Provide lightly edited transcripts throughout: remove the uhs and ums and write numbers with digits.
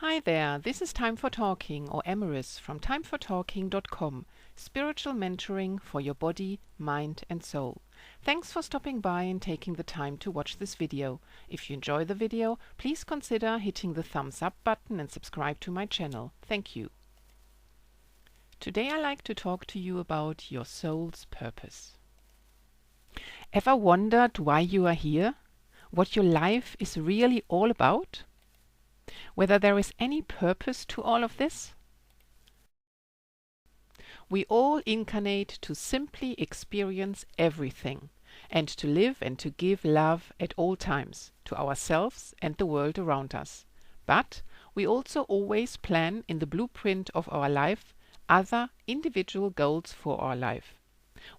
Hi there, this is Time for Talking, or Emeris from timefortalking.com, spiritual mentoring for your body, mind and soul. Thanks for stopping by and taking the time to watch this video. If you enjoy the video, please consider hitting the thumbs up button and subscribe to my channel. Thank you. Today I like to talk to you about your soul's purpose. Ever wondered why you are here? What your life is really all about? Whether there is any purpose to all of this? We all incarnate to simply experience everything, and to live and to give love at all times, to ourselves and the world around us. But we also always plan in the blueprint of our life other individual goals for our life.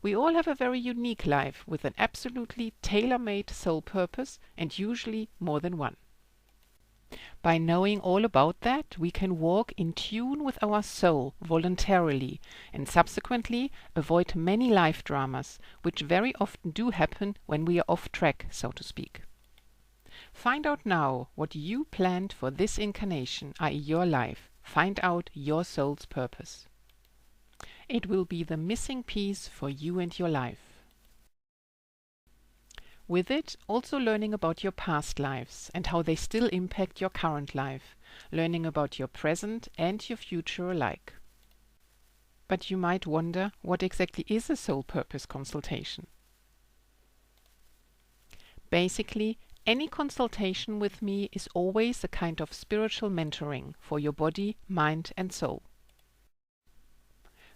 We all have a very unique life with an absolutely tailor-made soul purpose, and usually more than one. By knowing all about that, we can walk in tune with our soul voluntarily and subsequently avoid many life dramas, which very often do happen when we are off track, so to speak. Find out now what you planned for this incarnation, i.e. your life. Find out your soul's purpose. It will be the missing piece for you and your life. With it, also learning about your past lives and how they still impact your current life, learning about your present and your future alike. But you might wonder, what exactly is a soul purpose consultation? Basically, any consultation with me is always a kind of spiritual mentoring for your body, mind and soul.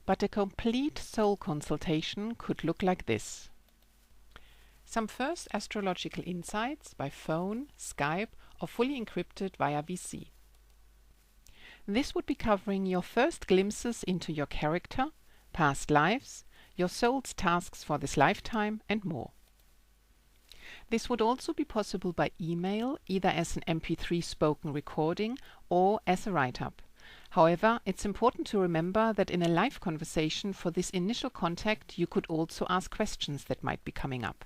But a complete soul consultation could look like this. Some first astrological insights by phone, Skype or fully encrypted via VC. This would be covering your first glimpses into your character, past lives, your soul's tasks for this lifetime and more. This would also be possible by email, either as an MP3 spoken recording or as a write-up. However, it's important to remember that in a live conversation for this initial contact you could also ask questions that might be coming up.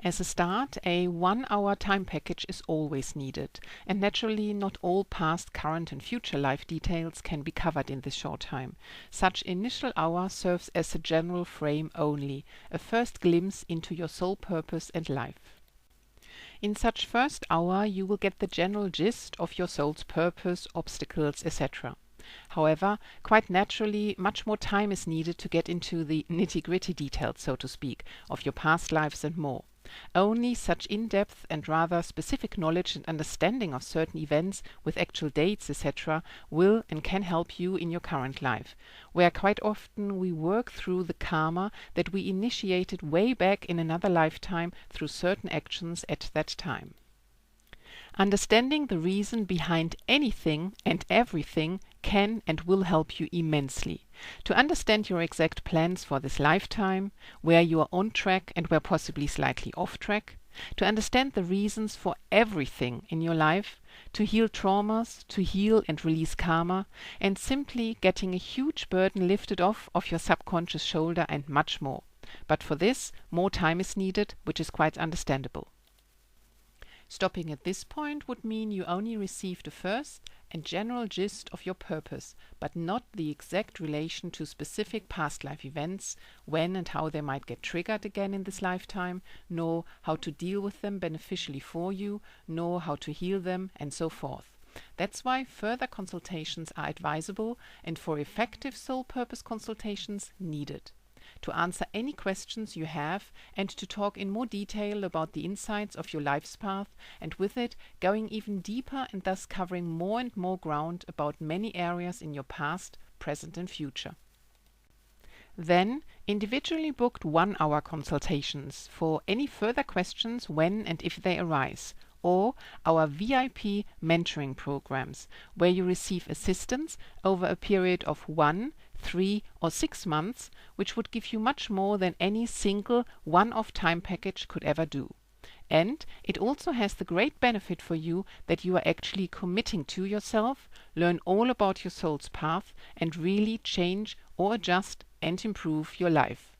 As a start, a 1-hour time package is always needed, and naturally not all past, current and future life details can be covered in this short time. Such initial hour serves as a general frame only, a first glimpse into your soul purpose and life. In such first hour you will get the general gist of your soul's purpose, obstacles, etc. However, quite naturally, much more time is needed to get into the nitty-gritty details, so to speak, of your past lives and more. Only such in-depth and rather specific knowledge and understanding of certain events with actual dates, etc. will and can help you in your current life, where quite often we work through the karma that we initiated way back in another lifetime through certain actions at that time. Understanding the reason behind anything and everything can and will help you immensely. To understand your exact plans for this lifetime, where you are on track and where possibly slightly off track, to understand the reasons for everything in your life, to heal traumas, to heal and release karma, and simply getting a huge burden lifted off of your subconscious shoulder and much more. But for this, more time is needed, which is quite understandable. Stopping at this point would mean you only received a first and general gist of your purpose, but not the exact relation to specific past life events, when and how they might get triggered again in this lifetime, nor how to deal with them beneficially for you, nor how to heal them, and so forth. That's why further consultations are advisable and for effective soul purpose consultations needed. To answer any questions you have and to talk in more detail about the insights of your life's path, and with it going even deeper and thus covering more and more ground about many areas in your past, present and future. Then, individually booked 1-hour consultations for any further questions when and if they arise, or our VIP mentoring programs, where you receive assistance over a period of 1, 3 or 6 months, which would give you much more than any single one-off time package could ever do. And it also has the great benefit for you that you are actually committing to yourself, learn all about your soul's path, and really change or adjust and improve your life.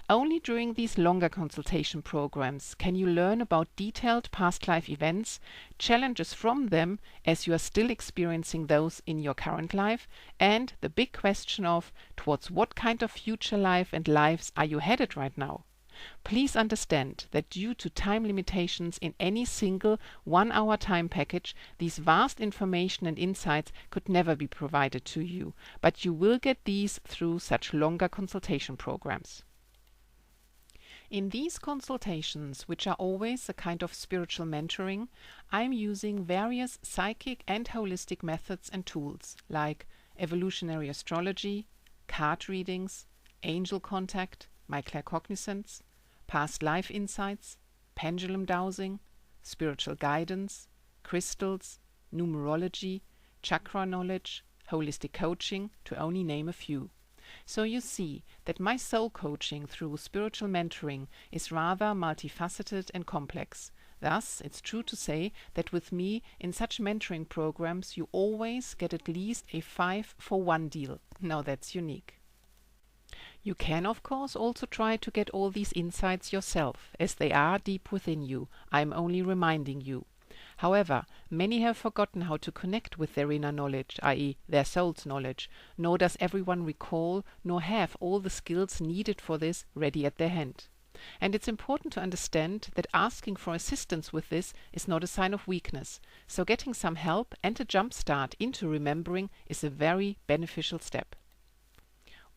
Only during these longer consultation programs can you learn about detailed past life events, challenges from them as you are still experiencing those in your current life, and the big question of towards what kind of future life and lives are you headed right now. Please understand that due to time limitations in any single 1-hour time package, these vast information and insights could never be provided to you, but you will get these through such longer consultation programs. In these consultations, which are always a kind of spiritual mentoring, I'm using various psychic and holistic methods and tools like Evolutionary Astrology, card readings, angel contact, my Claircognizance, past life insights, Pendulum Dowsing, spiritual guidance, crystals, numerology, chakra knowledge, holistic coaching, to only name a few. So you see that my soul coaching through spiritual mentoring is rather multifaceted and complex. Thus, it's true to say that with me in such mentoring programs you always get at least a 5-for-1 deal. Now that's unique. You can of course also try to get all these insights yourself, as they are deep within you. I'm only reminding you. However, many have forgotten how to connect with their inner knowledge, i.e. their soul's knowledge, nor does everyone recall nor have all the skills needed for this ready at their hand. And it's important to understand that asking for assistance with this is not a sign of weakness, so getting some help and a jump start into remembering is a very beneficial step.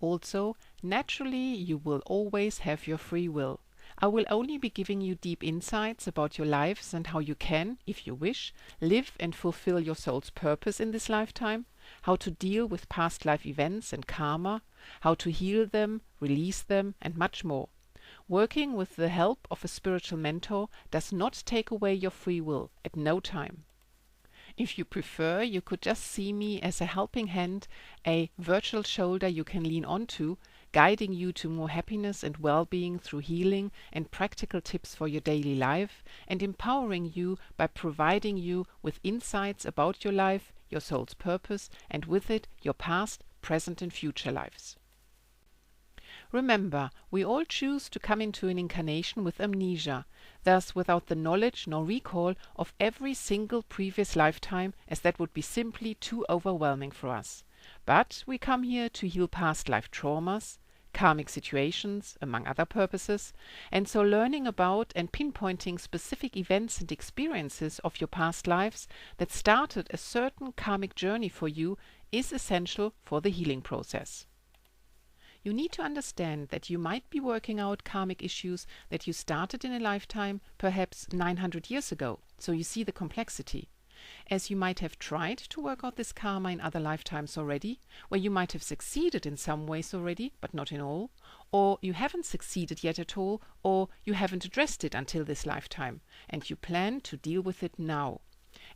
Also, naturally, you will always have your free will. I will only be giving you deep insights about your lives and how you can, if you wish, live and fulfill your soul's purpose in this lifetime, how to deal with past life events and karma, how to heal them, release them, and much more. Working with the help of a spiritual mentor does not take away your free will, at no time. If you prefer, you could just see me as a helping hand, a virtual shoulder you can lean onto, guiding you to more happiness and well-being through healing and practical tips for your daily life, and empowering you by providing you with insights about your life, your soul's purpose, and with it your past, present and future lives. Remember, we all choose to come into an incarnation with amnesia, thus without the knowledge nor recall of every single previous lifetime, as that would be simply too overwhelming for us. But we come here to heal past life traumas, karmic situations, among other purposes, and so learning about and pinpointing specific events and experiences of your past lives that started a certain karmic journey for you is essential for the healing process. You need to understand that you might be working out karmic issues that you started in a lifetime, perhaps 900 years ago, so you see the complexity. As you might have tried to work out this karma in other lifetimes already, where you might have succeeded in some ways already, but not in all, or you haven't succeeded yet at all, or you haven't addressed it until this lifetime, and you plan to deal with it now.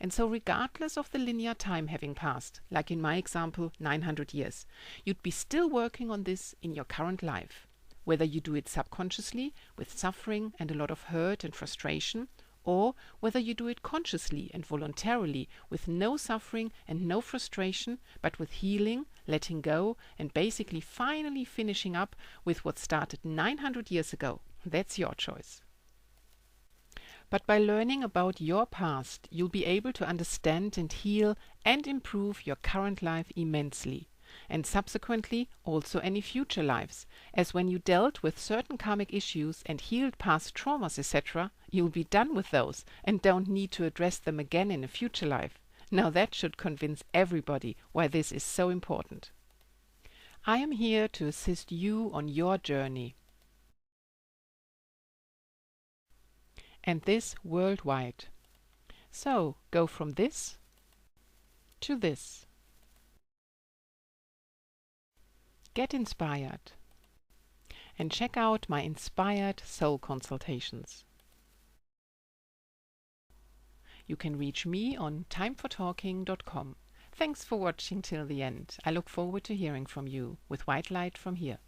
And so regardless of the linear time having passed, like in my example 900 years, you'd be still working on this in your current life. Whether you do it subconsciously, with suffering and a lot of hurt and frustration, or whether you do it consciously and voluntarily, with no suffering and no frustration, but with healing, letting go, and basically finally finishing up with what started 900 years ago. That's your choice. But by learning about your past, you'll be able to understand and heal and improve your current life immensely, and subsequently also any future lives, as when you dealt with certain karmic issues and healed past traumas, etc., you'll be done with those and don't need to address them again in a future life. Now that should convince everybody why this is so important. I am here to assist you on your journey. And this worldwide. So go from this to this. Get inspired and check out my Inspired Soul Consultations. You can reach me on timefortalking.com. Thanks for watching till the end. I look forward to hearing from you with white light from here.